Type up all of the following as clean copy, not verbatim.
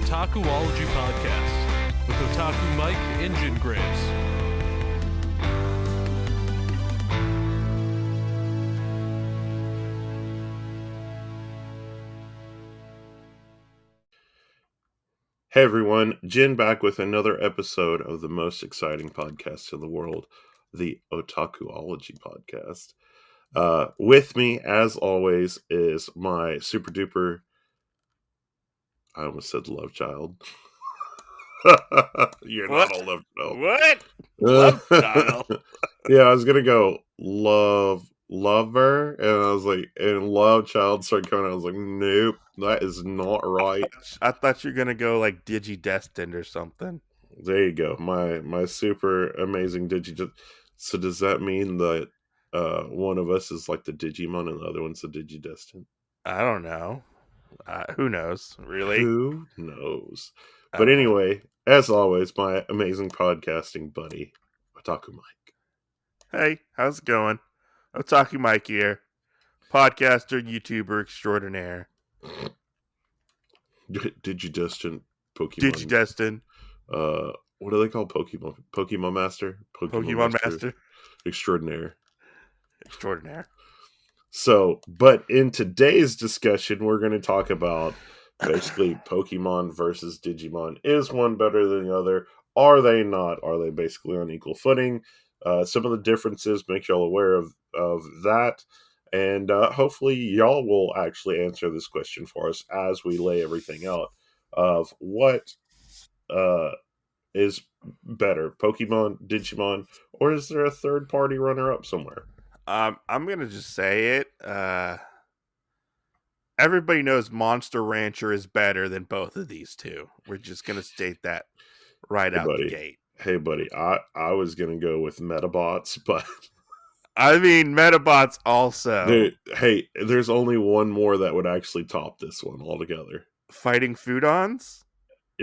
Otakuology Podcast with Otaku Mike and Jin Graves. Hey everyone, Jin back with another episode of the most exciting podcast in the world, the Otakuology Podcast. With me, as always, is my super duper, I almost said love child. You're What? not a love child. What? Love child? Yeah, I was going to go lover, and I was like, and love child started coming out. I was like, nope, that is not right. I thought you were gonna go like Digidestined or something. There you go. My super amazing So does that mean that one of us is like the Digimon and the other one's the Digidestined? I don't know. Who knows? Really? Who knows? But anyway, as always, my amazing podcasting buddy, Otaku Mike. Hey, how's it going? Otaku Mike here, podcaster, YouTuber extraordinaire. Digidestined Pokemon. Digidestined. What do they call Pokemon? Pokemon Master? Pokemon Master. Extraordinaire. So, but in today's discussion, we're going to talk about basically Pokemon versus Digimon. Is one better than the other? Are they not? Are they basically on equal footing? Some of the differences, make y'all aware of that. And hopefully y'all will actually answer this question for us as we lay everything out of what is better, Pokemon, Digimon, or is there a third-party runner-up somewhere? I'm gonna just say it. Everybody knows Monster Rancher is better than both of these two. We're just gonna state that right out the gate. Hey, buddy, I was gonna go with Metabots, but I mean Metabots also. There's only one more that would actually top this one altogether. Fighting Foodons?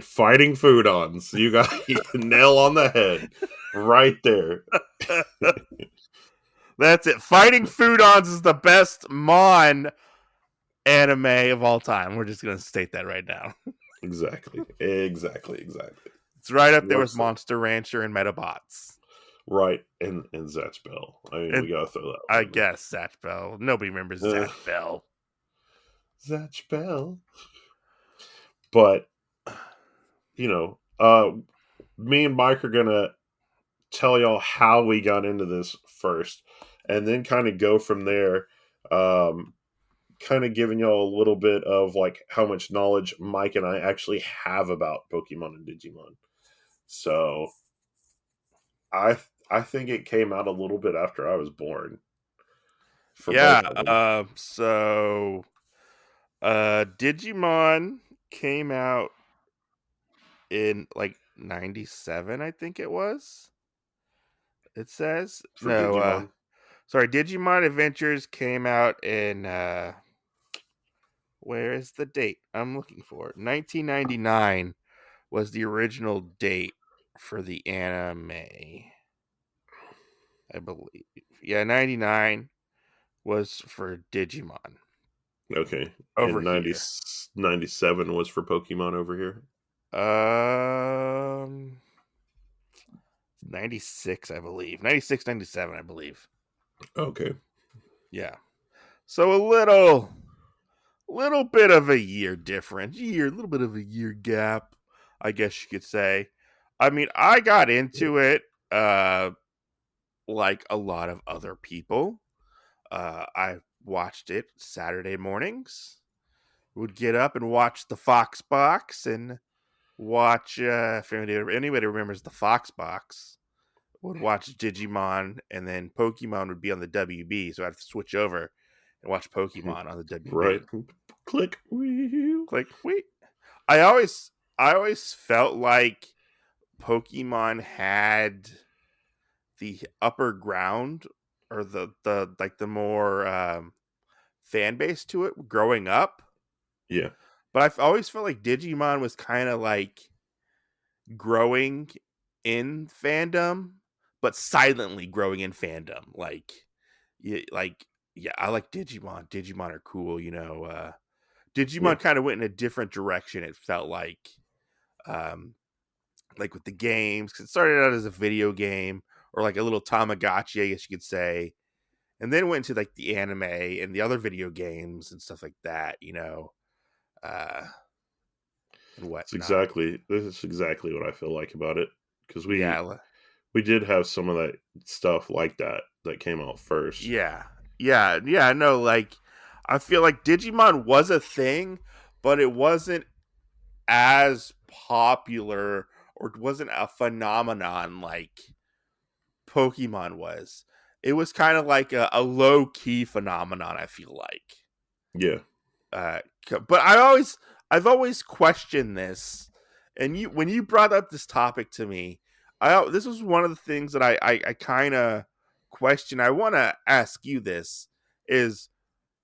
Fighting Foodons. You got nail on the head right there. That's it. Fighting Foodons is the best Mon anime of all time. We're just going to state that right now. Exactly. It's right up there with Monster Rancher and Metabots. Right. And Zatch Bell. I mean, we got to throw that one. I guess Zatch Bell. Nobody remembers Zatch Bell. Zatch Bell. But, you know, me and Mike are going to tell y'all how we got into this first, and then kind of go from there, kind of giving y'all a little bit of like how much knowledge Mike and I actually have about Pokemon and Digimon. So I think it came out a little bit after I was born. So Digimon came out in like 97, I think it was. It says Digimon. Digimon Adventures came out in where is the date? I'm looking for it. 1999 was the original date for the anime, I believe. Yeah, 99 was for Digimon. Okay. Over and 97 was for Pokemon over here? 96, I believe. 96, 97, I believe. Okay. Yeah. So a little bit of a year difference. A little bit of a year gap, I guess you could say. I mean, I got into it like a lot of other people. I watched it Saturday mornings. Would get up and watch the Fox Box and watch, if anybody remembers the Fox Box, would watch Digimon, and then Pokemon would be on the WB, so I'd have to switch over and watch Pokemon on the WB. Right. Click. Click. I always felt like Pokemon had the upper ground, or the more fan base to it growing up. Yeah. But I've always felt like Digimon was kind of like growing in fandom, but silently growing in fandom. I like Digimon. Digimon are cool, you know. Digimon kind of went in a different direction, it felt like, like with the games, 'cause it started out as a video game or like a little Tamagotchi, I guess you could say, and then went to like the anime and the other video games and stuff like that, uh, and whatnot. This is exactly what I feel like about it, because Yeah, we did have some of that stuff like that came out first. yeah. No, like I feel like Digimon was a thing, but it wasn't as popular or it wasn't a phenomenon like Pokemon was. It was kind of like a low key phenomenon, I feel like. Yeah. But I've always questioned this, and when you brought up this topic to me, this was one of the things that I kind of question. I want to ask you this: is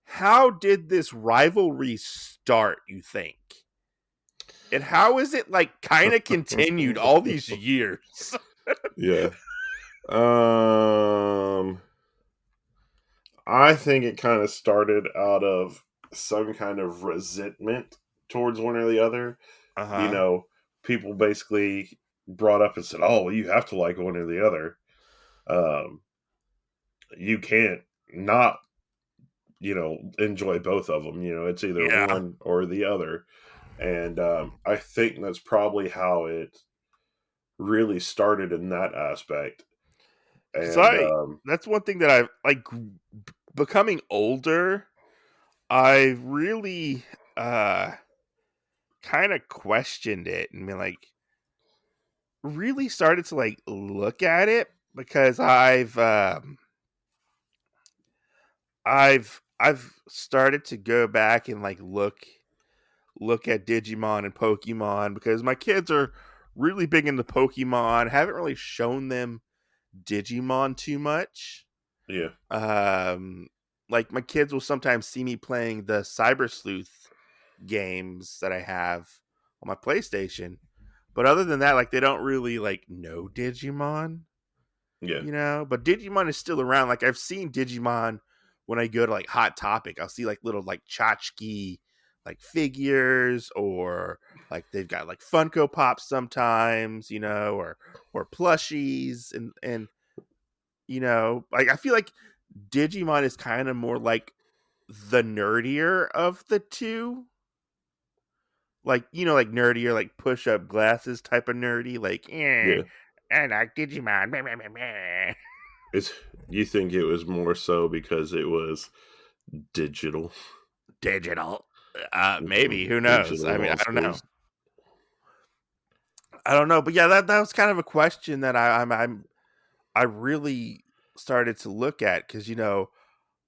how did this rivalry start? You think, and how is it like kind of continued all these years? Yeah. I think it kind of started out of some kind of resentment towards one or the other. Uh You huh. know, people basically brought up and said, "Oh, well, you have to like one or the other. Um, you can't not, enjoy both of them. It's either Yeah. one or the other." And I think that's probably how it really started in that aspect. Because And that's one thing that I've like becoming older. I really kind of questioned it and been like really started to like look at it because I've started to go back and like look at Digimon and Pokemon because my kids are really big into Pokemon. Haven't really shown them Digimon too much. yeah, Um, like my kids will sometimes see me playing the Cyber Sleuth games that I have on my PlayStation, but other than that, like they don't really like know Digimon, yeah, But Digimon is still around. Like I've seen Digimon when I go to like Hot Topic. I'll see like little like tchotchke like figures or like they've got like Funko Pops sometimes, or plushies and like I feel like Digimon is kind of more like the nerdier of the two. Like, like nerdier, like push up glasses type of nerdy, like, yeah. I like Digimon. Meh, meh, meh, meh. It's You think it was more so because it was digital, Digital. Mhm. Maybe. Who knows? I Digital mean, I don't know. monsters. I don't know. But yeah, that was kind of a question that I really started to look at because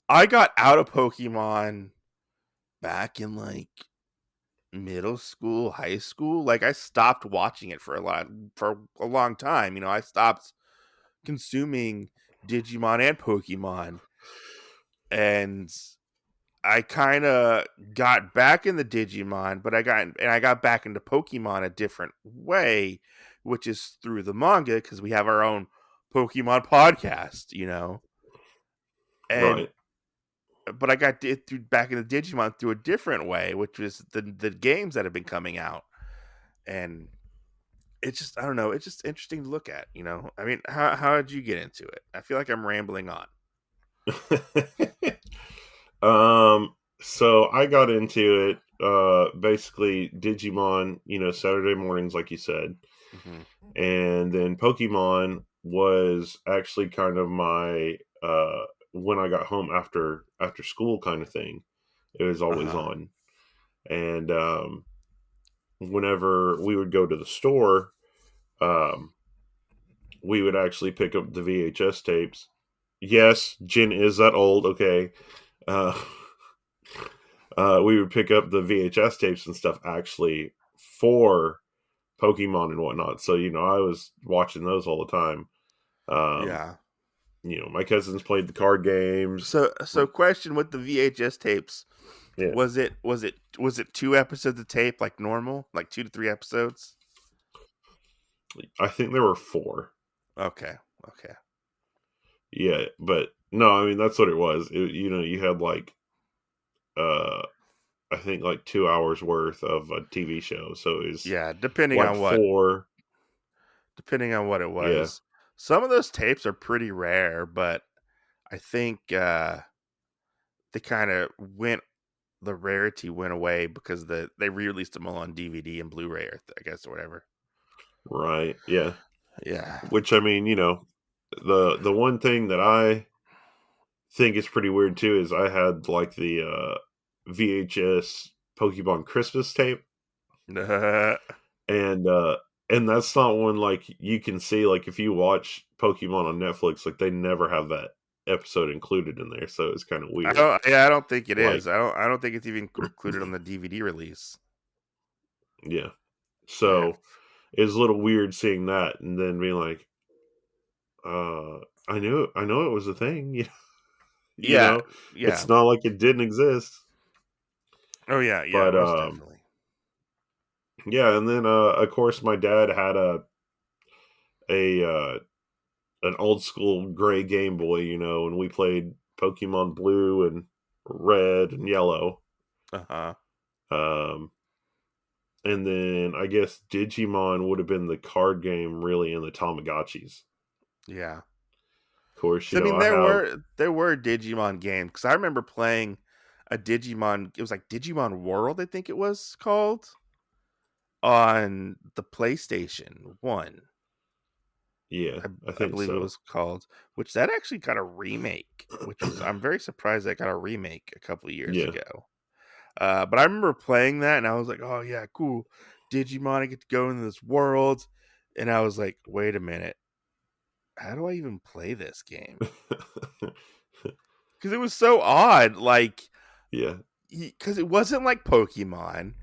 I got out of Pokemon back in like middle school, high school. Like I stopped watching it for a long time. I stopped consuming Digimon and Pokemon, and I kind of got back in the Digimon, but I got back into Pokemon a different way, which is through the manga because we have our own Pokemon podcast. And Right. but I got through back into Digimon through a different way, which was the games that have been coming out, and it's just I don't know, it's just interesting to look at. I mean, how did you get into it? I feel like I'm rambling on. So I got into it basically Digimon, Saturday mornings like you said. Hmm. And then Pokemon was actually kind of my when I got home after school kind of thing. It was Uh always huh. on. And whenever we would go to the store, um we would actually pick up the VHS tapes. Yes, Jin is that old, okay. Uh we would pick up the VHS tapes and stuff actually for Pokemon and whatnot. So, I was watching those all the time. Um, Yeah. my cousins played the card games. So question with the VHS tapes, Yeah, was it 2 episodes of tape like normal, like 2 to 3 episodes? I think there were four. Okay, okay, Yeah, but no, I mean that's what it was. You had like uh I think like 2 hours worth of a TV show. So it was Yeah, depending like on what 4. it Yeah. was. Some of those tapes are pretty rare, but I think they kind of the rarity went away because they re-released them all on DVD and Blu-ray, I guess, or whatever. Right. Yeah. Yeah. Which, I mean, the one thing that I think is pretty weird too is I had like the VHS Pokemon Christmas tape, and that's not one like you can see, like if you watch Pokemon on Netflix, like they never have that episode included in there, so it's kind of weird. I don't think it Like, is. I don't think it's even included on the DVD release. yeah. Yeah. So it was a little weird seeing that and then being like, I know it was a thing. You Yeah. know, Yeah. it's not like it didn't exist. Oh yeah, yeah, But most definitely. yeah, and then of course my dad had a an old school gray Game Boy, and we played Pokemon Blue and Red and Yellow. Uh-huh. Um and then I guess Digimon would have been the card game really in the Tamagotchis. Yeah. Of course, So, I mean, I have there were Digimon games because I remember playing a Digimon. It was like Digimon World, I think it was called, on the PlayStation 1. yeah, I I think believe it so. was called, which that actually got a remake, which was I'm very surprised that got a remake a couple of years Yeah. ago. But I remember playing that and I was like, oh yeah, cool. Digimon, I get to go into this world. And I was like, wait a minute. How do I even play this game? Because it was so odd. Like, Yeah. because it wasn't like Pokemon.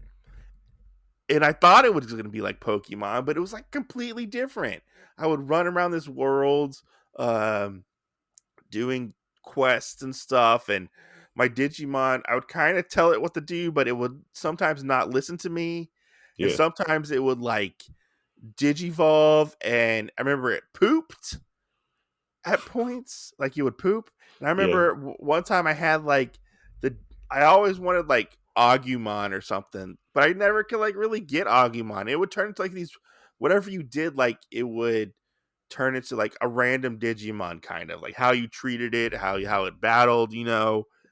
And I thought it was going to be like Pokemon, but it was like completely different. I would run around this world um, doing quests and stuff. And my Digimon, I would kind of tell it what to do, but it would sometimes not listen to me. And Yeah. sometimes it would like Digivolve. And I remember it pooped at points, like you would poop. And I Yeah. remember one time I had like I always wanted like Agumon or something, but I never could like really get Agumon. It would turn into like these, whatever you did, like it would turn into like a random Digimon, kind of like how you treated it, how it battled.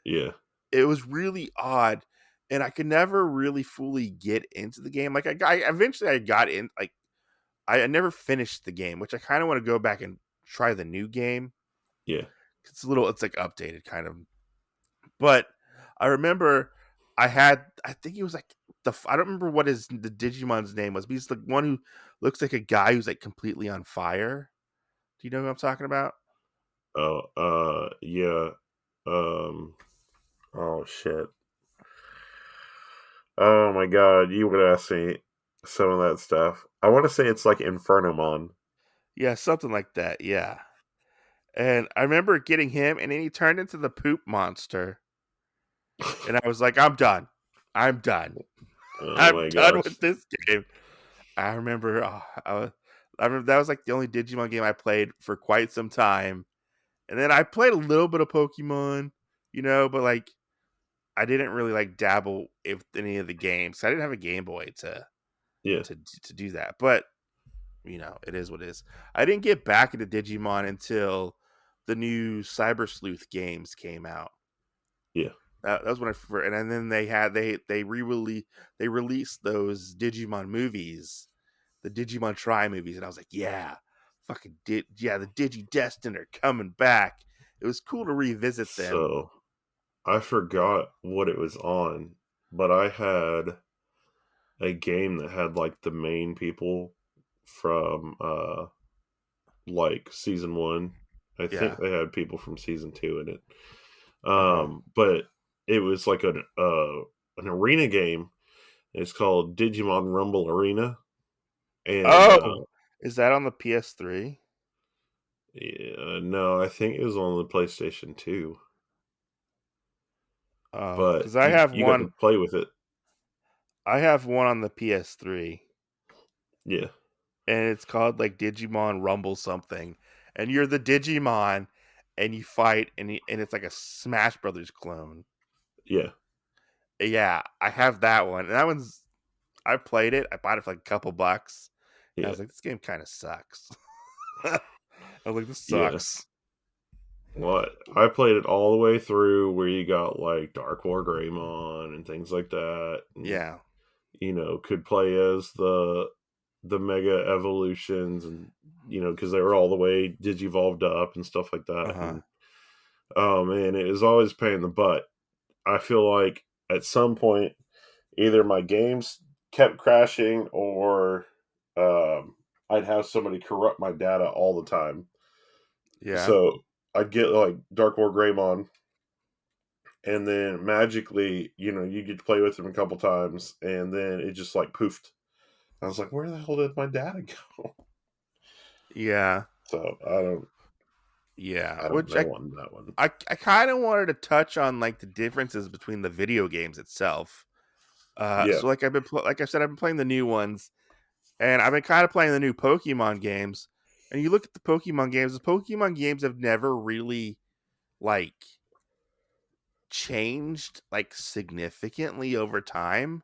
Yeah. It was really odd, and I could never really fully get into the game. Like eventually I got in, like I never finished the game, which I kind of want to go back and try the new game. Yeah. It's like updated kind of. But I remember I think he was like I don't remember what the Digimon's name was, but he's the one who looks like a guy who's like completely on fire. Do you know who I'm talking about? Oh, yeah. Oh shit. Oh my god, you would ask me some of that stuff. I want to say it's like Infernomon. Yeah, something like that. Yeah. And I remember getting him, and then he turned into the poop monster. And I was like, I'm done. I'm done. Oh I'm my done gosh. with this game. I remember, I remember that was like the only Digimon game I played for quite some time. And then I played a little bit of Pokemon, but like I didn't really like dabble with any of the games. I didn't have a Game Boy Yeah. to do that. But it is what it is. I didn't get back into Digimon until the new Cyber Sleuth games came out. Yeah. That was when I first, and then they released those Digimon movies, the Digimon Tri movies, and I was like, yeah, the Digi Destined are coming back. It was cool to revisit them. So, I forgot what it was on, but I had a game that had like the main people from like season 1. I Yeah. think they had people from season 2 in it. Uh-huh. But it was like an arena game. It's called Digimon Rumble Arena, and Oh, is that on the PS3? yeah, no, I think it was on the PlayStation 2. Oh, But because I have you got one. to play with it. I have one on the PS3, Yeah, and it's called like Digimon Rumble something, and you're the Digimon, and you fight, and it's like a Smash Brothers clone. yeah, Yeah, I have that one. And that one's I played it. I bought it for like a couple bucks. And I Yeah, was like, this game kind of sucks. I was like, this yeah. sucks. What I played it all the way through, where you got like Dark War Greymon and things like that, and Yeah. could play as the Mega Evolutions, and because they were all the way Digivolved up and stuff like that. Uh-huh. And oh man, it was always a pain in the butt. I feel like at some point, either my games kept crashing, or I'd have somebody corrupt my data all the time. Yeah. So I'd get like Dark War Greymon, and then magically, you get to play with him a couple times, and then it just like poofed. I was like, where the hell did my data go? Yeah. So Yeah. I don't Which know on that one. I kind of wanted to touch on like the differences between the video games itself. Yeah, So like like I said, I've been playing the new ones, and I've been kind of playing the new Pokemon games. And you look at the Pokemon games have never really like changed like significantly over time.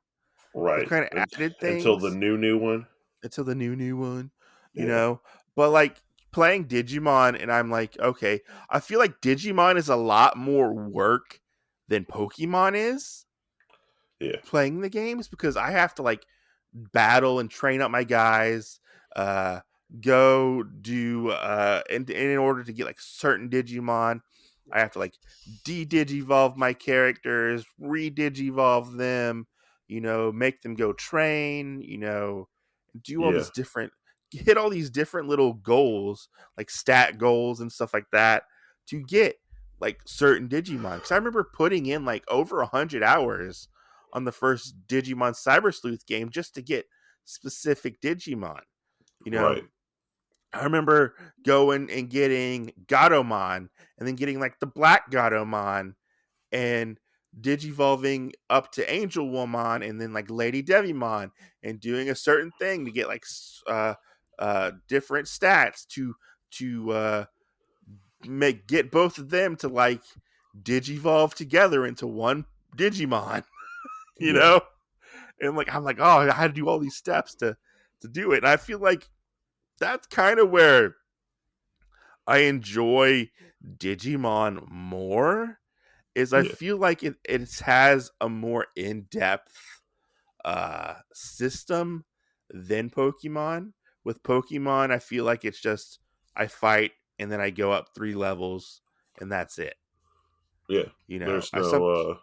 They've right. kind of added Until the things new one. until the new one, you Yeah, know. But like playing Digimon, and I'm like, okay, I feel like Digimon is a lot more work than Pokemon is yeah, playing the games, because I have to like battle and train up my guys, uh go do and in order to get like certain Digimon, I have to like de-digivolve my characters, re-digivolve them, make them go train, do all yeah, these different hit all these different little goals, like stat goals and stuff like that, to get like certain Digimon. Because I remember putting in like over 100 hours on the first Digimon Cyber Sleuth game just to get specific Digimon. You know, right. I remember going and getting Gatomon, and then getting like the Black Gatomon, and digivolving up to Angel Woman, and then like Lady Devimon, and doing a certain thing to get like different stats to get both of them to like digivolve together into one Digimon, you Yeah, know? And like I'm like, oh, I had to do all these steps to do it. And I feel like that's kind of where I enjoy Digimon more, is I yeah, feel like it has a more in-depth system than Pokemon. With Pokemon, I feel like it's just I fight and then I go up 3 levels and that's it. yeah. You know, There's no.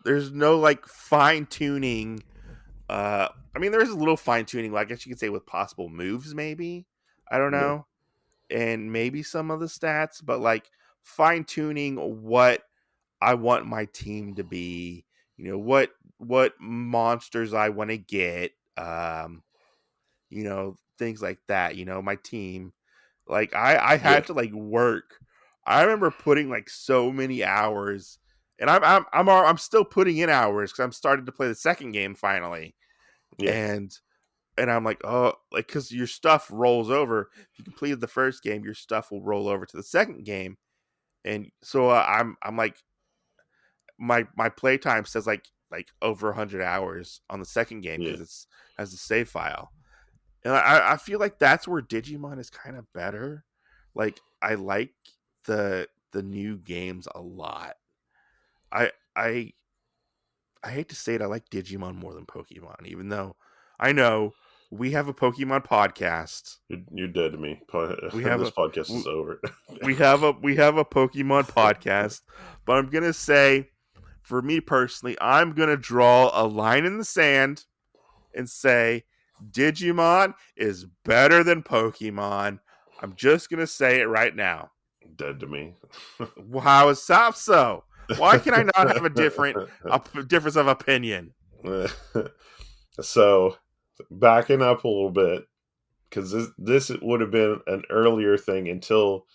there's no like fine tuning. I mean, there's a little fine tuning, like I guess you could say, with possible moves, maybe. I don't Yeah, know, and maybe some of the stats, but like fine tuning what I want my team to be. What monsters I want to get. Things like that. My team. Like I yeah, had to like work. I remember putting like so many hours, and I'm still putting in hours because I'm starting to play the second game finally, yeah, and I'm like, oh, like, because your stuff rolls over. If you completed the first game, your stuff will roll over to the second game, and so I'm like, my playtime says like over 100 hours on the second game yeah, because it's has a save file, and I feel like that's where Digimon is kind of better. Like I like the new games a lot. I I I hate to say it, I like Digimon more than Pokemon, even though I know we have a Pokemon podcast. you're dead to me. We have This a podcast is over. we have a Pokemon podcast, but I'm gonna say, for me personally, I'm gonna draw a line in the sand and say Digimon is better than Pokemon. I'm just gonna say it right now. Dead to me. How is that so? Why can I not have a difference of opinion? So, backing up a little bit, because this would have been an earlier thing until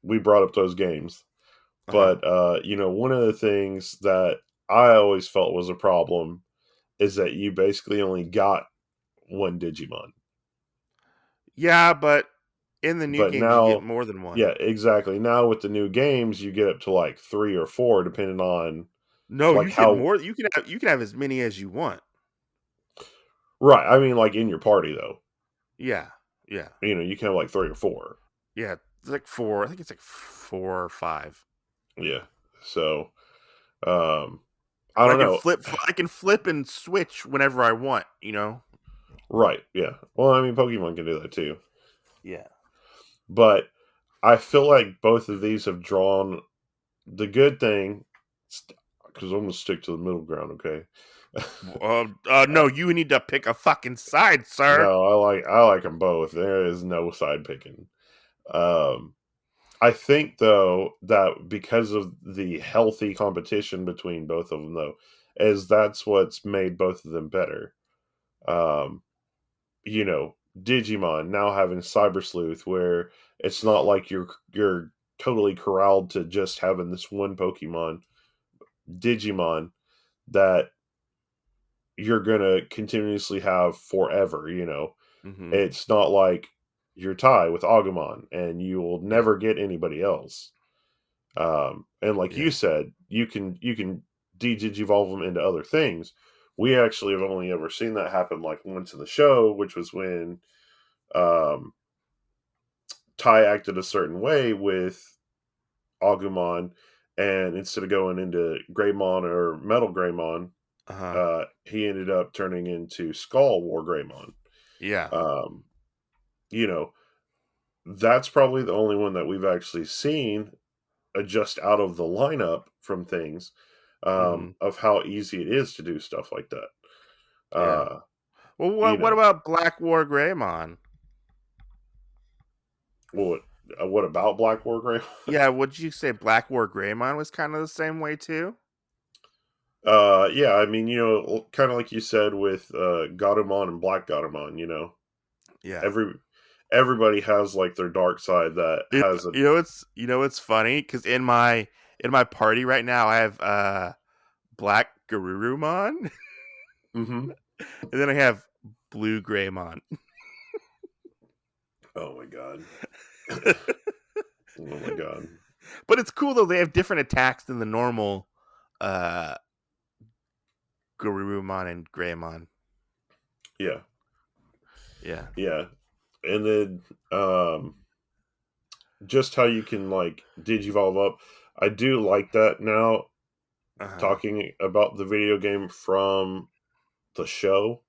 we brought up those games. Uh-huh. But one of the things that I always felt was a problem is that you basically only got one Digimon. Yeah, but in the new But games you get now, more than one. yeah, exactly. Now with the new games, you get up to like 3 or 4, depending on, No, Like you get how? more. You can have as many as you want. Right. I mean, like in your party though. Yeah, yeah, You can have like 3 or 4. yeah. It's like 4. I think it's like 4 or 5. Yeah. So, um, I But don't know. I can flip and switch whenever I want. Right. Yeah. Well, I mean, Pokemon can do that too. Yeah. But I feel like both of these have drawn the good thing, because I'm gonna stick to the middle ground. Okay. No, you need to pick a fucking side, sir. No, I like them both. There is no side picking. Um, I think though that because of the healthy competition between both of them, though, is that's what's made both of them better. Um, Digimon now having Cyber Sleuth, where it's not like you're totally corralled to just having this one Pokemon, Digimon, that you're gonna continuously have forever. Mm-hmm. It's not like you're tied with Agumon and you will Yeah, never get anybody else. And like you yeah. said, you can digivolve them into other things. We actually have only ever seen that happen like once in the show, which was when um, Tai acted a certain way with Agumon, and instead of going into Greymon or Metal Greymon, Uh huh. he ended up turning into Skull War Greymon. Yeah. Um, you know, that's probably the only one that we've actually seen adjust out of the lineup from things, Mm-hmm. of how easy it is to do stuff like that. Yeah. Uh, Well, you what know, about Black War Greymon? what what about Black War Grey? Yeah, would you say Black War Greymon was kind of the same way too? Yeah, I mean, kind of like you said with Gatomon and Black Gatomon. Yeah. Every everybody has like their dark side that It, has a. it's funny because in my party right now I have Black Garurumon Hmm. and then I have Blue Greymon. Oh my god. Oh my god. But it's cool though, they have different attacks than the normal uh Garurumon and Greymon. Yeah, Yeah. yeah, and then just how you can like digivolve up. I do like that now. Uh-huh. Talking about the video game from the show,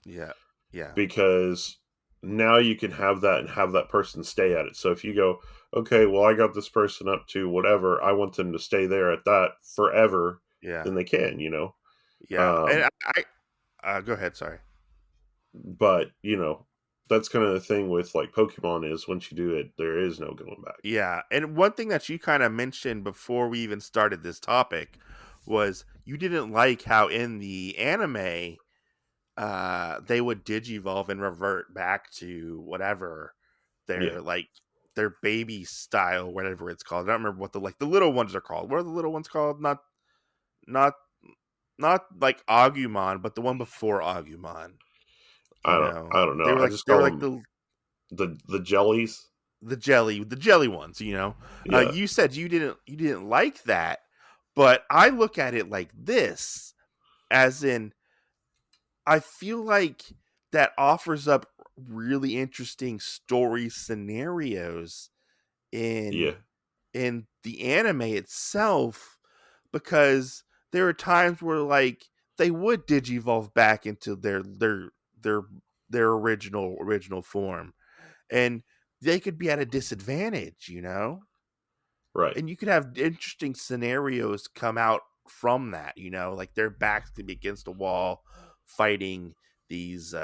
Yeah. Yeah. because now you can have that and have that person stay at it. So if you go, okay, well, I got this person up to whatever, I want them to stay there at that forever, Yeah. then they can. Yeah. And Um, I go ahead, sorry. but that's kind of the thing with like Pokemon is once you do it, there is no going back. Yeah, and one thing that you kind of mentioned before we even started this topic was you didn't like how in the anime they would digivolve and revert back to whatever Yeah, their baby style, whatever it's called. I don't remember what the little ones are called. What are the little ones called? Not not like Agumon, but the one before Agumon. I don't They know. were I like just they were call like them the jellies. the jelly ones. Yeah, You said you didn't like that, but I look at it like this, as in I feel like that offers up really interesting story scenarios in yeah, in the anime itself, because there are times where like they would digivolve back into their their original form, and they could be at a disadvantage. right, And you could have interesting scenarios come out from that. Like their backs could be against a wall fighting these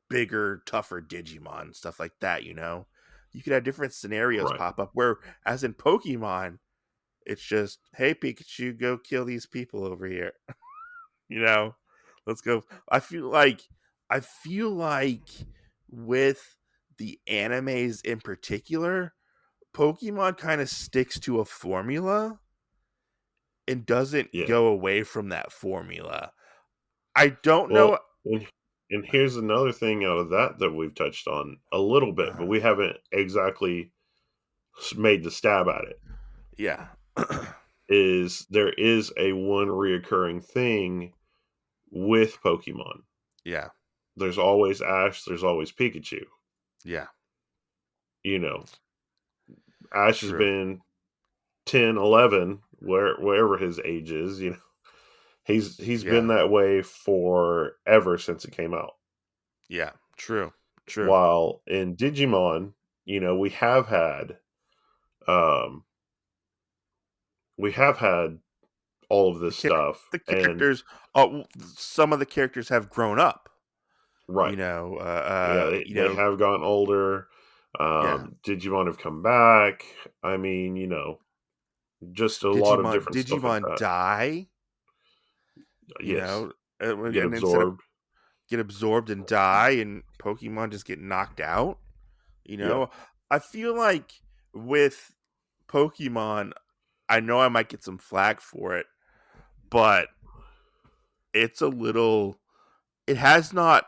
bigger, tougher Digimon, stuff like that. You could have different scenarios right, pop up where, as in Pokemon, it's just, hey Pikachu, go kill these people over here. you know let's go. I feel like with the animes in particular, Pokemon kind of sticks to a formula and doesn't yeah. go away from that formula. I don't know. Well, and here's another thing out of that we've touched on a little bit, but uh we haven't exactly made the stab at it. Yeah. is there is a one reoccurring thing with Pokemon. Yeah. There's always Ash, there's always Pikachu. Yeah. You know, Ash has True. been 10, 11, wherever his age is, he's been Yeah. that way forever since it came out. Yeah. True. True. While in Digimon, um we have had all of The this char- stuff the and characters. Some of the characters have grown up. right. Yeah, You they know. have gotten older. Yeah. Digimon have come back. I mean, just a lot of different stuff like Digimon that. die. You Yes. know, Get and instead of absorbed. get absorbed and die, and Pokemon just get knocked out. You Yeah. know, I feel like with Pokemon, I know I might get some flack for it, but it's a little. It has not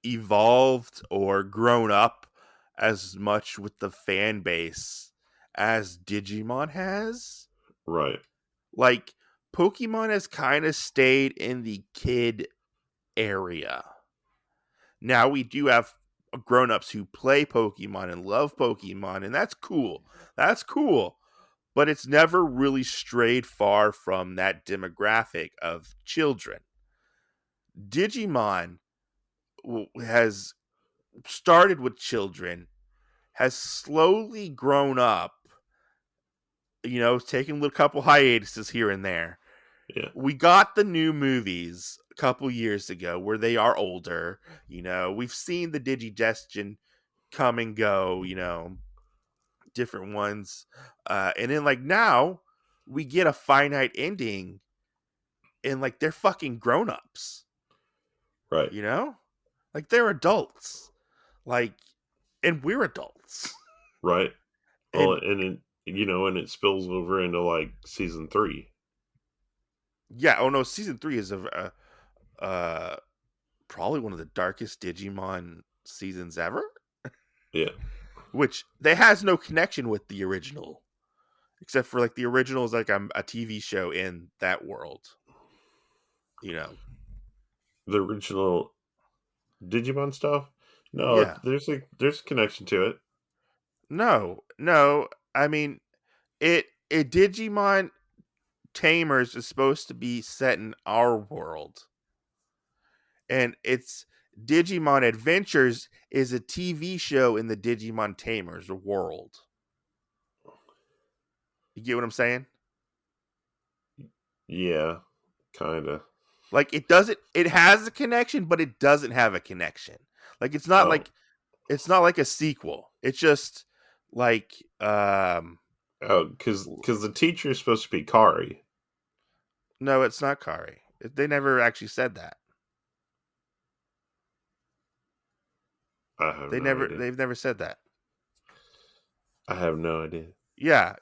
evolved or grown up as much with the fan base as Digimon has. Right. Like, Pokemon has kind of stayed in the kid area. Now we do have grown-ups who play Pokemon and love Pokemon, and that's cool. That's cool. But it's never really strayed far from that demographic of children. Digimon has started with children, has slowly grown up, taking a couple hiatuses here and there. Yeah. We got the new movies a couple years ago where they are older. We've seen the Digigestion come and go, different ones. And then, like, now we get a finite ending, and, like, they're fucking grown-ups, Right. you know? Like, they're adults. Like, and we're adults. Right. Well, And and it spills over into like season 3. yeah, oh no, season 3 is probably one of the darkest Digimon seasons ever, Yeah. which they has no connection with the original, except for like the original is like a TV show in that world. The original Digimon stuff? No, Yeah. there's a connection to it. No. I mean, it Digimon Tamers is supposed to be set in our world, and it's Digimon Adventures is a TV show in the Digimon Tamers world. You get what I'm saying? Yeah, kind of. Like, it has a connection, but it doesn't have a connection. Like, Oh. it's not like a sequel. It's just like Oh, because the teacher is supposed to be Kari. no, it's not Kari. They never actually said that. I have no idea. They've never said that. I have no idea. Yeah.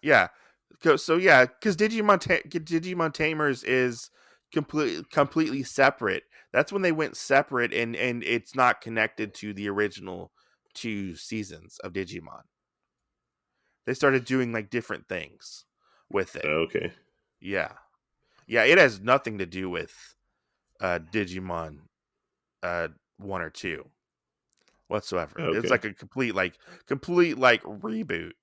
So yeah, because Digimon Tamers is completely separate. That's when they went separate, and it's not connected to the original 2 seasons of Digimon. They started doing like different things with it. Okay. Yeah, it has nothing to do with Digimon 1 or 2 whatsoever. It's Okay. like a complete reboot.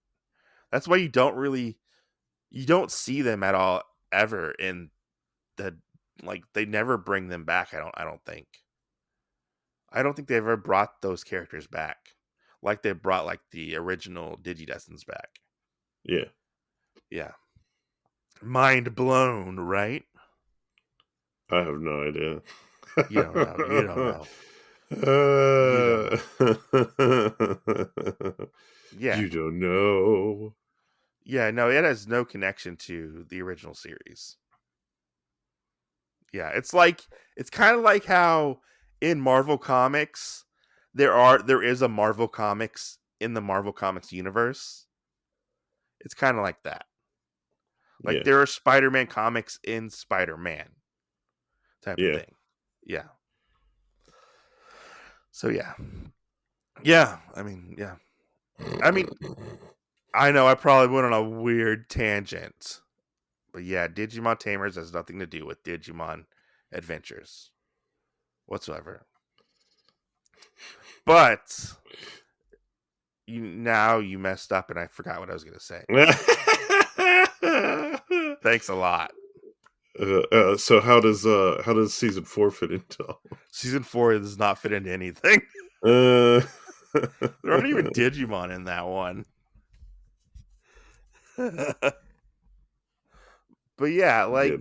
That's why you don't see them at all ever in the, like, they never bring them back. I don't think. I don't think they ever brought those characters back like they brought like the original Digidestins back. Yeah. Yeah. Mind blown, right? I have no idea. You don't know. You don't know. Yeah. You don't know. Yeah, no, it has no connection to the original series. Yeah, it's kind of like how in Marvel Comics there is a Marvel Comics in the Marvel Comics universe. It's kind of like that. Like, Yeah. there are Spider-Man comics in Spider-Man type of Yeah. thing. Yeah. So yeah. Yeah, I mean, yeah. I mean, I know I probably went on a weird tangent, But yeah, Digimon Tamers has nothing to do with Digimon Adventures whatsoever. But you messed up, and I forgot what I was going to say. Thanks a lot. So how does season 4 fit into? Season 4 does not fit into anything. There There aren't even Digimon in that one. But yeah, like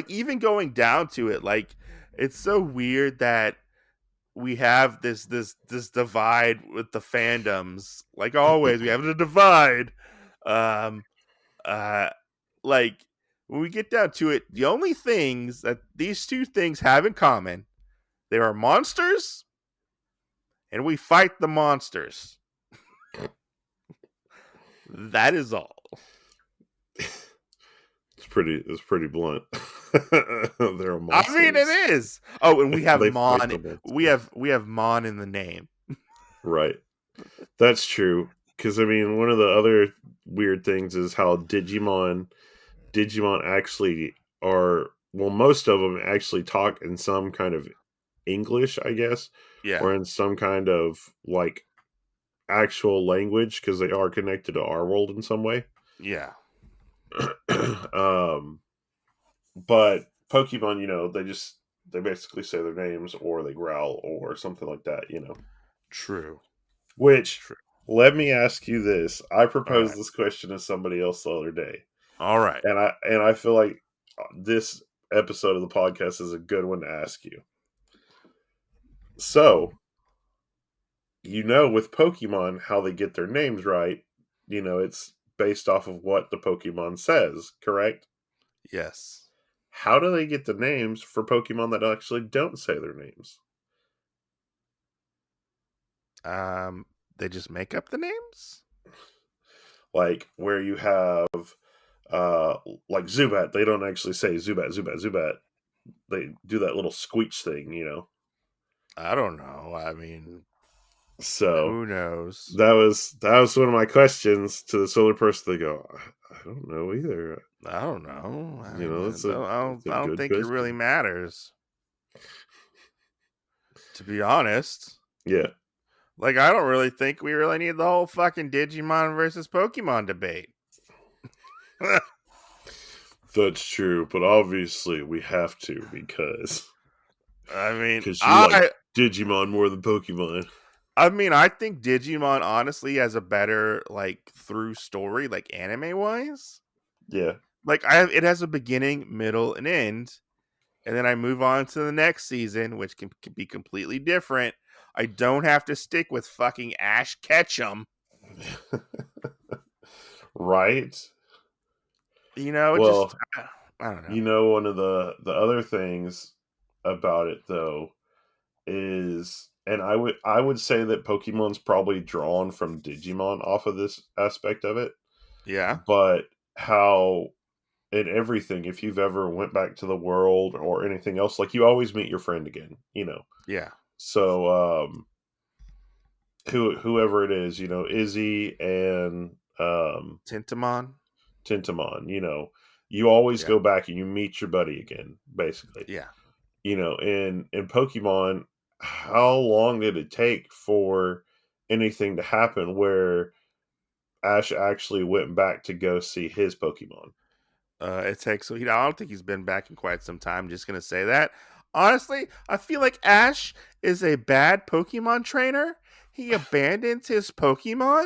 even going down to it, like it's so weird that we have this divide with the fandoms. Like always, we have the divide. Um, like when we get down to it, the only things that these two things have in common, they are monsters, and we fight the monsters. That is all. It's pretty blunt. They're monsters. I mean, it is. Oh, and we have They Mon. fight the We have Mon in the name. Right. That's true. Because I mean, one of the other weird things is how Digimon actually are. Well, most of them actually talk in some kind of English, I guess, Yeah. or in some kind of like actual language because they are connected to our world in some way. Yeah. But Pokemon, you know, they basically say their names or they growl or something like that, you know. True. Which, True. let me ask you this. I proposed right. this question to somebody else the other day. All right. And I feel like this episode of the podcast is a good one to ask you. So, you know, with Pokemon, how they get their names right, you know, it's based off of what the Pokemon says, correct? Yes. How do they get the names for Pokemon that actually don't say their names? They just make up the names? Like where you have like Zubat, they don't actually say Zubat, Zubat, Zubat. They do that little squeech thing, you know. I don't know. I mean, So who knows? that was one of my questions to this other person. They go, I don't know either. I don't know. I Good don't think it question. really matters. To be honest. Yeah. Like, I don't really think we really need the whole fucking Digimon versus Pokemon debate. That's true, but obviously we have to because I mean, you like Digimon more than Pokemon. I mean, I think Digimon honestly has a better like through story, like anime wise. Yeah. Like it has a beginning, middle, and end, and then I move on to the next season, which can be completely different. I don't have to stick with fucking Ash Ketchum. Right? You know, well, I don't know. You know, one of the other things about it though is, and I would say that Pokemon's probably drawn from Digimon off of this aspect of it. Yeah. But how in everything, if you've ever went back to the world or anything else, like you always meet your friend again, you know. Yeah. So whoever it is, you know, Izzy and Tintamon, you know, you always go back and you meet your buddy again, basically. Yeah. You know, in Pokemon, how long did it take for anything to happen where Ash actually went back to go see his Pokemon? It takes, I don't think he's been back in quite some time. Just going to say that. Honestly, I feel like Ash is a bad Pokemon trainer. He abandons his Pokemon.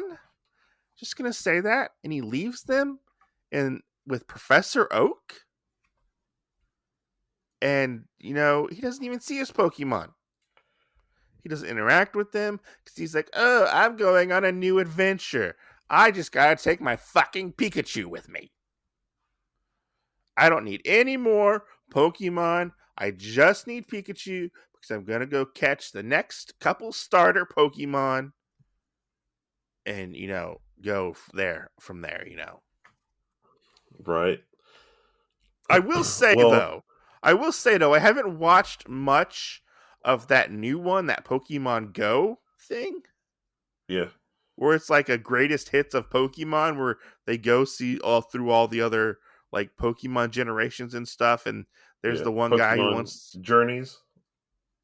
Just going to say that. And he leaves them with Professor Oak. And, you know, he doesn't even see his Pokemon. He doesn't interact with them because he's like, oh, I'm going on a new adventure. I just got to take my fucking Pikachu with me. I don't need any more Pokemon. I just need Pikachu because I'm going to go catch the next couple starter Pokemon and, you know, go from there, you know. Right. I will say, though, I haven't watched much of that new one, that Pokemon Go thing. Yeah. where it's like a greatest hits of Pokemon, where they go see all through all the other like Pokemon generations and stuff. And there's Yeah, the one guy who Pokemon wants. Journeys.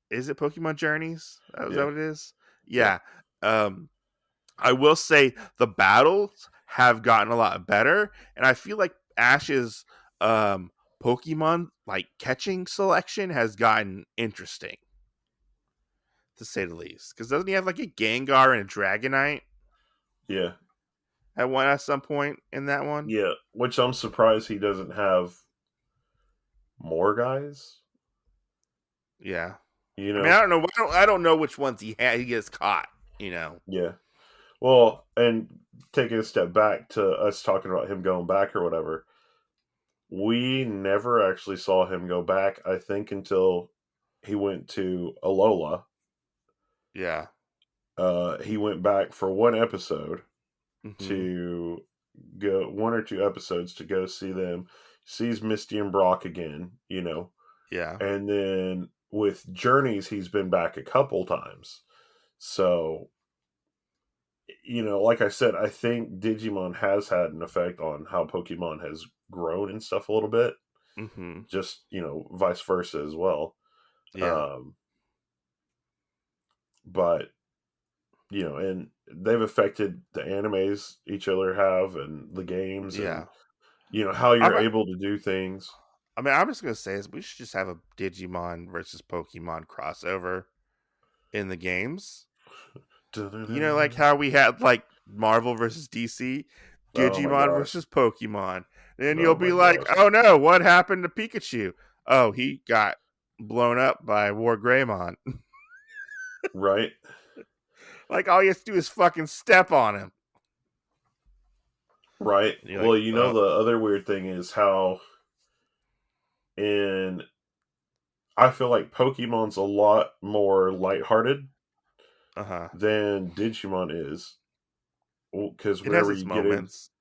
Is it Pokemon Journeys? Is that Yeah, what it is? yeah, Yeah. Um, I will say the battles have gotten a lot better, and I feel like Ash's Pokemon like catching selection has gotten interesting, to say the least. Because doesn't he have like a Gengar and a Dragonite yeah, at some point in that one? yeah. Which I'm surprised he doesn't have more guys. Yeah. You I mean, know? I don't know. I don't know which ones he gets caught. You know. Yeah. Well, and taking a step back to us talking about him going back or whatever, we never actually saw him go back, I think, until he went to Alola. Yeah. He went back for one episode Hmm. to go, one or two episodes to go see them, sees Misty and Brock again, you know. Yeah. And then with Journeys, he's been back a couple times. So, you know, like I said, I think Digimon has had an effect on how Pokemon has grown and stuff a little bit. Hmm. Just, you know, vice versa as well. Yeah. Um, but, you know, and they've affected the animes each other have and the games and, Yeah. you know, how I'm. you're able to do things. I mean, I'm just gonna say is we should just have a Digimon versus Pokemon crossover in the games. You know, like how we had like Marvel versus DC, Oh my Digimon gosh. versus Pokemon. And you'll Oh be my like, gosh. oh no, what happened to Pikachu? Oh, he got blown up by War Greymon. Right? Like all you have to do is fucking step on him. Right. And you're like, Well, you know, the other weird thing is how in I feel like Pokemon's a lot more lighthearted uh-huh. than Digimon is. Because It has whenever its you get in, moments.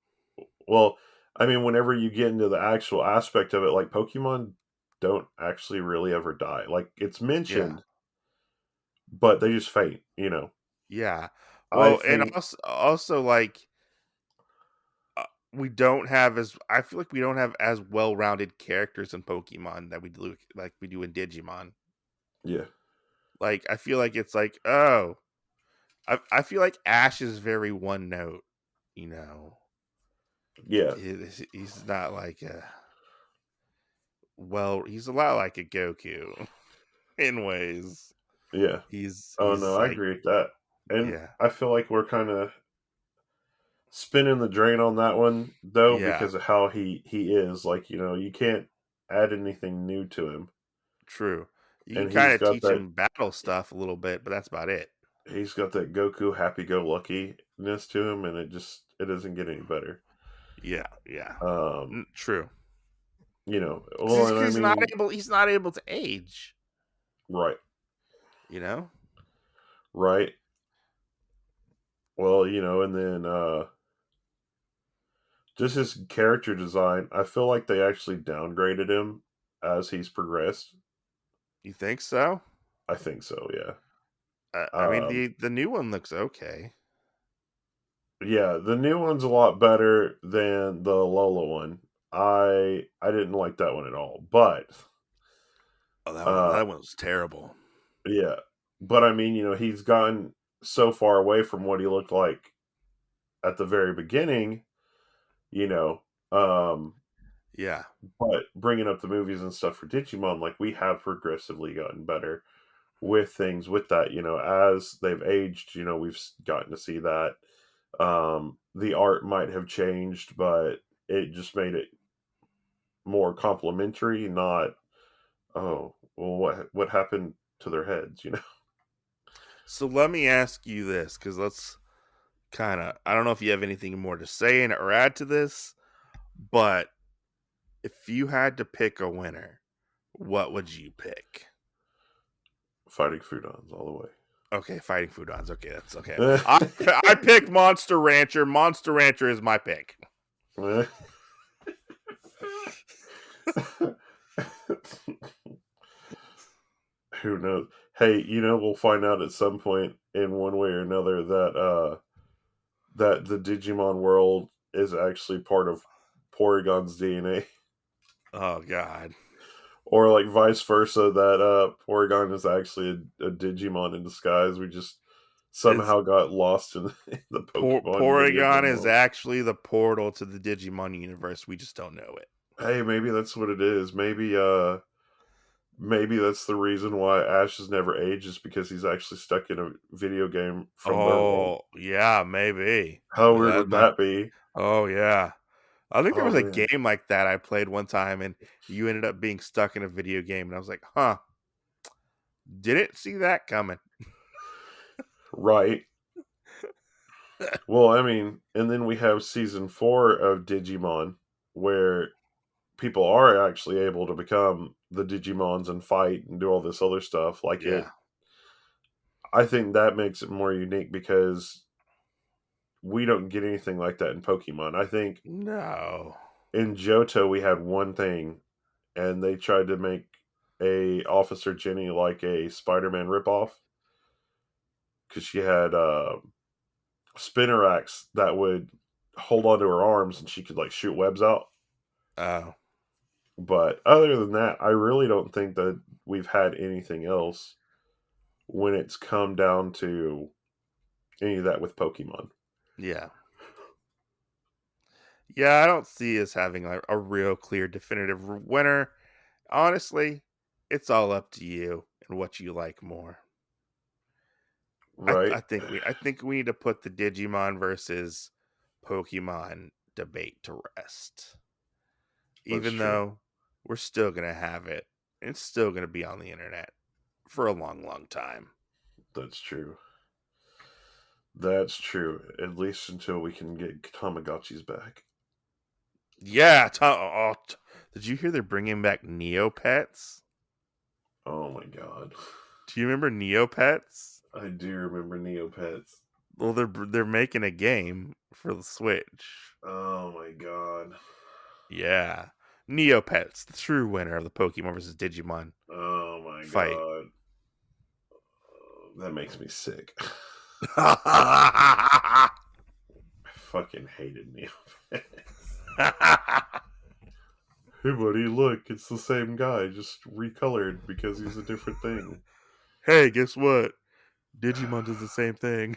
well, I mean, whenever you get into the actual aspect of it, like Pokemon don't actually really ever die. Like it's Yeah. mentioned, but they just faint, you know. Yeah. I Well, and think, also like we don't have as I feel like we don't have as well-rounded characters in Pokemon that we do like we do in Digimon. yeah, Like I feel like it's like, oh, I feel like Ash is very one note, you know. yeah, He's not like a he's a lot like a Goku in ways. yeah. Oh no, He's I like, agree with that. And yeah. I feel like we're kind of spinning the drain on that one though Yeah, because of how he is. Like, you know, you can't add anything new to him. true. You can And kind of teach him battle stuff a little bit, but that's about it. he's got that Goku happy go luckiness to him, and it doesn't get any better. Yeah, yeah. Um, True. you know, well, Because and I mean, he's not able to age, right, you know? right. Well, you know, and then just his character design, I feel like they actually downgraded him as he's progressed. You think so? I think so, yeah. I mean, Um, the new one looks okay. yeah, the new one's a lot better than the Lola one. I didn't like that one at all, but Oh, uh, that one was terrible. yeah, but I mean, you know, he's gotten so far away from what he looked like at the very beginning, you know. Yeah, But bringing up the movies and stuff for Digimon, like we have progressively gotten better with things with that, you know, as they've aged, you know, we've gotten to see that. The art might have changed, but it just made it more complimentary, not oh, well, what happened to their heads, you know? so let me ask you this, because let's kind of, I don't know if you have anything more to say in it or add to this, but if you had to pick a winner, what would you pick? Fighting Foodons all the way. Okay, Fighting Foodons. Okay, that's okay. Eh, I picked Monster Rancher. Monster Rancher is my pick. eh. Who knows? Hey, you know, we'll find out at some point in one way or another that that the Digimon world is actually part of Porygon's DNA. Oh God. Or like vice versa, that Porygon is actually a Digimon in disguise. We just Is somehow got lost in the Pokemon video Porygon game is world. actually the portal to the Digimon universe. We just don't know it. Hey, maybe that's what it is. Maybe that's the reason why Ash has never aged, is because he's actually stuck in a video game from their world. Oh yeah, maybe. How weird That would might. that be? Oh yeah. I think there Oh was a man. game like that I played one time, and you ended up being stuck in a video game, and I was like, "Huh, didn't see that coming." Right. Well, I mean, and then we have season 4 of Digimon, where people are actually able to become the Digimons and fight and do all this other stuff. Yeah. I think that makes it more unique because we don't get anything like that in Pokemon. I think No. in Johto we had one thing, and they tried to make a Officer Jenny like a Spider-Man ripoff, because she had Spinnerax that would hold onto her arms and she could like shoot webs out. Oh. But other than that, I really don't think that we've had anything else when it's come down to any of that with Pokemon. Yeah. Yeah, I don't see us having like a real clear definitive winner. Honestly, it's all up to you and what you like more. Right? I think we need to put the Digimon versus Pokemon debate to rest. That's Even true. though we're still gonna have it. It's still gonna be on the internet for a long, long time. That's true. That's true. At least until we can get Tamagotchis back. Yeah, did you hear they're bringing back Neopets? Oh my god. Do you remember Neopets? I do remember Neopets. Well, they're making a game for the Switch. Oh my god. Yeah, Neopets, the true winner of the Pokemon versus Digimon Oh my fight. god. That makes me sick. Yeah, I fucking hated Neopets. Hey buddy, look, it's the same guy, just recolored because he's a different thing. hey, guess what? Digimon does the same thing.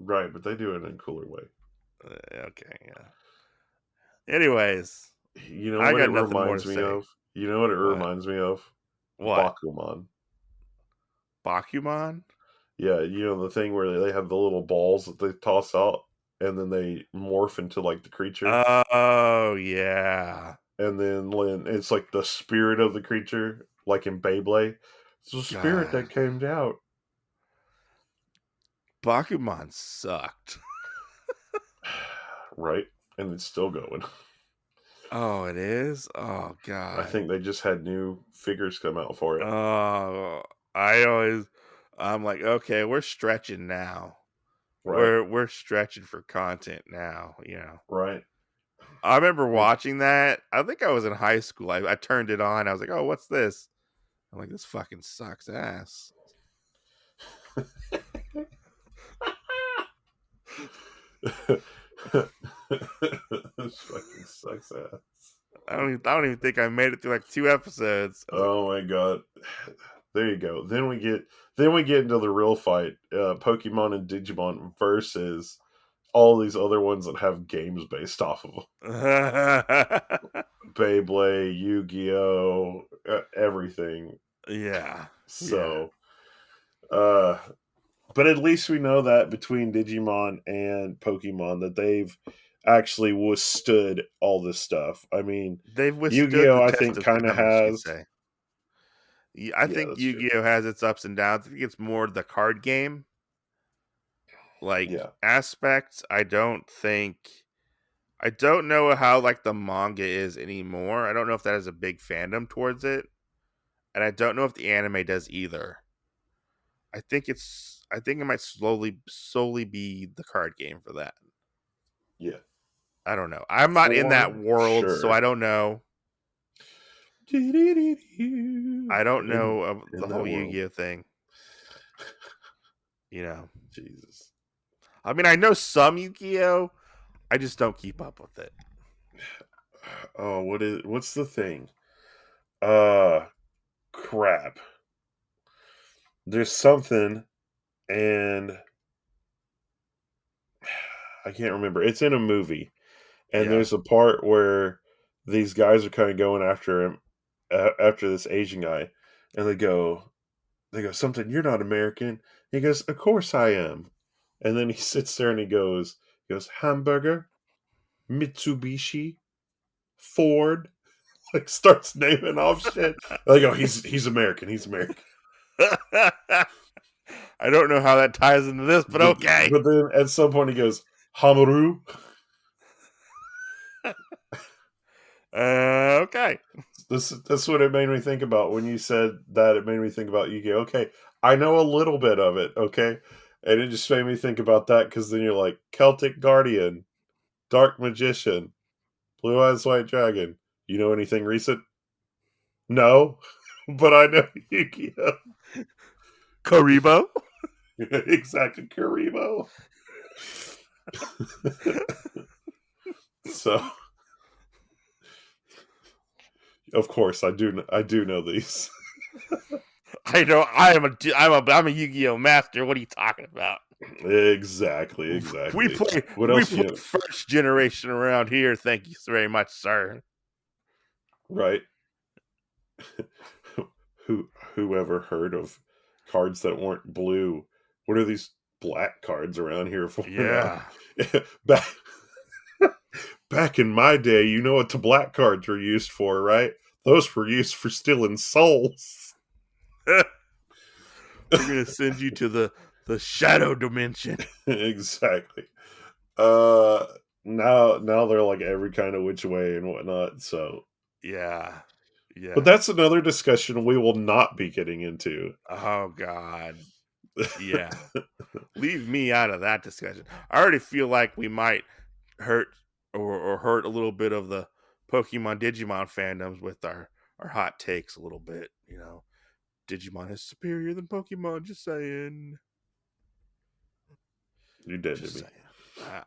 Right, but they do it in a cooler way. Okay, yeah. Anyways, You know I what it got nothing more to reminds me say. of? You know what it What? reminds me of? What? Bakuman. Bakumon? Yeah, you know the thing where they have the little balls that they toss out and then they morph into like the creature. Oh yeah. And then when it's like the spirit of the creature, like in Beyblade. It's the spirit God, that came out. Bakumon sucked. Right? And it's still going. Oh, it is. Oh I God. think they just had new figures come out for it. Oh, I always. I'm like, okay, we're stretching now. Right? We're stretching for content now. You know. Right? I remember Like, watching that. I think I was in high school. I turned it on. I was like, oh, what's this? I'm like, this fucking sucks ass. this fucking sucks ass. I don't even think I made it through like 2 episodes. I was like, Oh my god. There you go. Then we get into the real fight. Pokemon and Digimon versus all these other ones that have games based off of them. Beyblade, Yu-Gi-Oh, everything. yeah, yeah. So, uh but at least we know that between Digimon and Pokemon that they've actually withstood all this stuff. I mean, They've withstood Yu-Gi-Oh the I test think of kind of time, as you has. say. I Yeah, think that's true. Yu-Gi-Oh has its ups and downs. I think it's more the card game like Yeah. aspect. I don't know how like the manga is anymore. I don't know if that has a big fandom towards it, and I don't know if the anime does either. I think it might solely be the card game for that. Yeah. I don't know. I'm not in that For world, so I sure. don't know. I don't know of the In whole that world. Yu-Gi-Oh thing. You know. Jesus. I mean, I know some Yu-Gi-Oh! I just don't keep up with it. Oh, what's the thing? Crap. There's something, and I can't remember. It's in a movie, and Yeah. there's a part where these guys are kind of going after him, after this Asian guy, and they go something. You're not American. He goes, of course I am. And then he sits there and he goes hamburger, Mitsubishi, Ford. Like starts naming off shit. Like, oh, he's American. He's American. I don't know how that ties into this, but okay. But then at some point he goes, Hamaru. Okay. That's what it made me think about when you said that. It made me think about Yu-Gi-Oh! Okay, I know a little bit of it. Okay, and it just made me think about that because then you're like Celtic Guardian, Dark Magician, Blue Eyes White Dragon. You know anything recent? No, but I know Yu-Gi-Oh! Karibo. Exactly, Karibo. So, of course, I do know these. I know. I'm a Yu-Gi-Oh master. What are you talking about? Exactly. We play. What We else? play first generation around here. Thank you very much, sir. Right. Whoever heard of cards that weren't blue? What are these black cards around here for? Yeah. Back in my day, you know what the black cards were used for, right? Those were used for stealing souls. We're gonna send you to the shadow dimension. Exactly. Now they're like every kind of which way and whatnot. So Yeah. But that's another discussion we will not be getting into. Oh God. Yeah. Leave me out of that discussion. I already feel like we might hurt or hurt a little bit of the Pokemon Digimon fandoms with our hot takes a little bit. Digimon is superior than Pokemon. Just saying. You're dead Just to me. saying.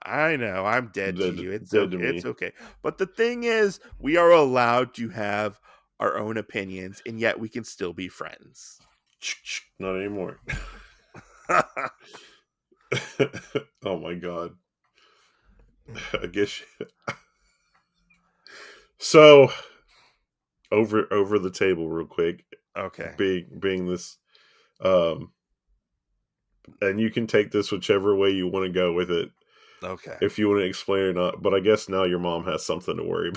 I know. I'm dead to you. It's dead to okay. It's me. okay. But the thing is, we are allowed to have our own opinions, and yet we can still be friends. Not anymore. Oh my God. I guess. So, over the table real quick. Okay. Being this, and you can take this whichever way you want to go with it. Okay. If you want to explain or not, but I guess now your mom has something to worry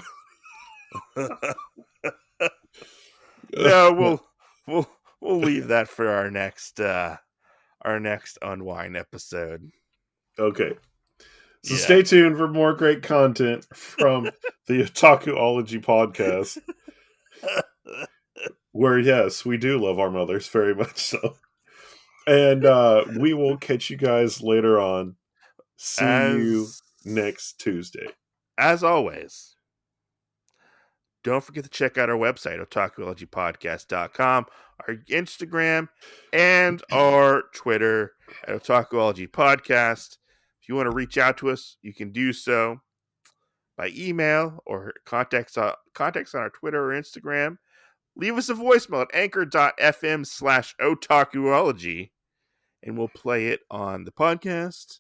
about. No, we'll leave that for our next unwind episode. Okay. So stay tuned for more great content from the Otakuology podcast. Where, yes, we do love our mothers very much so. And we will catch you guys later on. See you next Tuesday. As always, don't forget to check out our website, otakuologypodcast.com, our Instagram, and our Twitter at Otakuology Podcast. If you want to reach out to us, you can do so by email or contacts on our Twitter or Instagram. Leave us a voicemail at anchor.fm/Otakuology, and we'll play it on the podcast.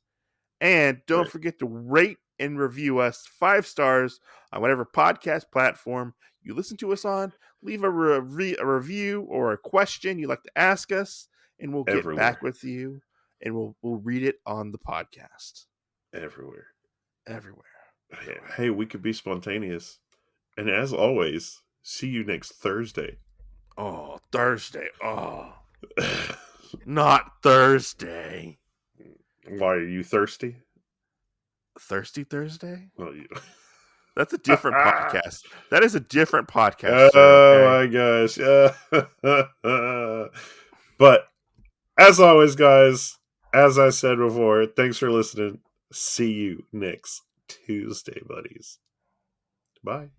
And don't forget to rate and review us 5 stars on whatever podcast platform you listen to us on. Leave a review or a question you'd like to ask us, and we'll get back with you, and we'll read it on the podcast. Everywhere. Hey, we could be spontaneous. And as always, see you next Thursday. Oh, Thursday. Oh. Not Thursday. Why, are you thirsty? Thirsty Thursday? Well, That's a different podcast. That is a different podcast. Oh my gosh. But as always, guys, as I said before, thanks for listening. See you next Tuesday, buddies. Bye.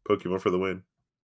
Pokemon for the win.